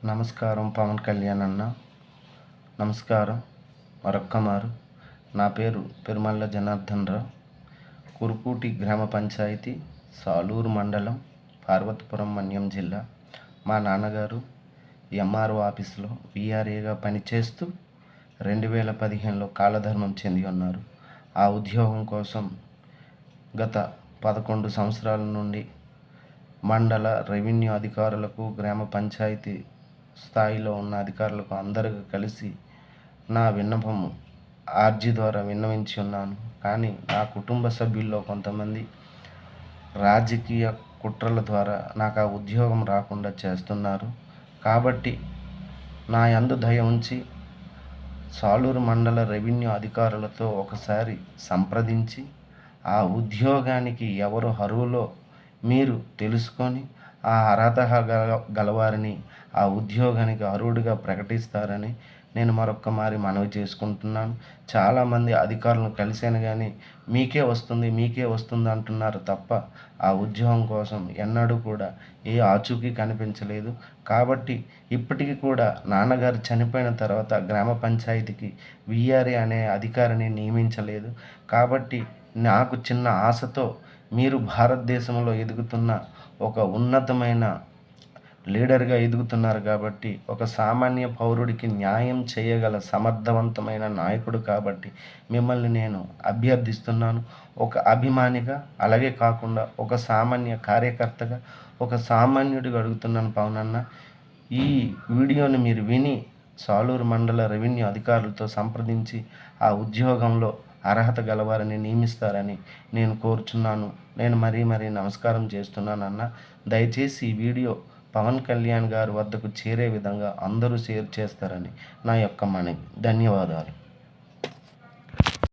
నమస్కారం పవన్ కళ్యాణ్ అన్న. నమస్కారం మరొక్కమారు. నా పేరు పెరుమళ్ళ జనార్దన్ రావు. కురుకూటి గ్రామ పంచాయతీ, సాలూరు మండలం, పార్వతీపురం మన్యం జిల్లా. మా నాన్నగారు ఎంఆర్ఓ ఆఫీసులో విఆర్ఏగా పనిచేస్తూ 2015లో కాలధర్మం చెంది ఉన్నారు. ఆ ఉద్యోగం కోసం గత 11 సంవత్సరాల నుండి మండల రెవెన్యూ అధికారులకు, గ్రామ పంచాయతీ స్థాయిలో ఉన్న అధికారులకు అందరికీ కలిసి నా విన్నపము ఆర్జీ ద్వారా విన్నవించి ఉన్నాను. కానీ నా కుటుంబ సభ్యుల్లో కొంతమంది రాజకీయ కుట్రల ద్వారా నాకు ఆ ఉద్యోగం రాకుండా చేస్తున్నారు. కాబట్టి నా యందు దయ ఉంచి సాలూరు మండల రెవెన్యూ అధికారులతో ఒకసారి సంప్రదించి ఆ ఉద్యోగానికి ఎవరు అర్హులో మీరు తెలుసుకొని ఆ అర్హత గలవారిని ఆ ఉద్యోగానికి అర్హుడిగా ప్రకటిస్తారని నేను మరొక్కమారి మనవి చేసుకుంటున్నాను. చాలామంది అధికారులను కలిశాను కానీ మీకే వస్తుంది అంటున్నారు తప్ప ఆ ఉద్యోగం కోసం ఎన్నడూ కూడా ఏ ఆచూకీ కనిపించలేదు. కాబట్టి ఇప్పటికీ కూడా నాన్నగారు చనిపోయిన తర్వాత గ్రామ పంచాయతీకి విఆర్ఏ అనే అధికారిని నియమించలేదు. కాబట్టి నాకు చిన్న ఆశతో మీరు భారతదేశంలో ఎదుగుతున్న ఒక ఉన్నతమైన లీడర్గా ఎదుగుతున్నారు కాబట్టి, ఒక సామాన్య పౌరుడికి న్యాయం చేయగల సమర్థవంతమైన నాయకుడు కాబట్టి మిమ్మల్ని నేను అభ్యర్థిస్తున్నాను. ఒక అభిమానిగా, అలాగే కాకుండా ఒక సామాన్య కార్యకర్తగా, ఒక సామాన్యుడిగా అడుగుతున్నాను పవన్ అన్న. ఈ వీడియోని మీరు విని సాలూరు మండల రెవెన్యూ అధికారులతో సంప్రదించి ఆ ఉద్యోగంలో అర్హత గలవారిని నియమిస్తారని నేను కోరుచున్నాను. నేను మరీ నమస్కారం చేస్తున్నానన్న. దయచేసి ఈ వీడియో పవన్ కళ్యాణ్ గారి వద్దకు చేరే విధంగా అందరూ షేర్ చేస్తారని నా యొక్క మనవి. ధన్యవాదాలు.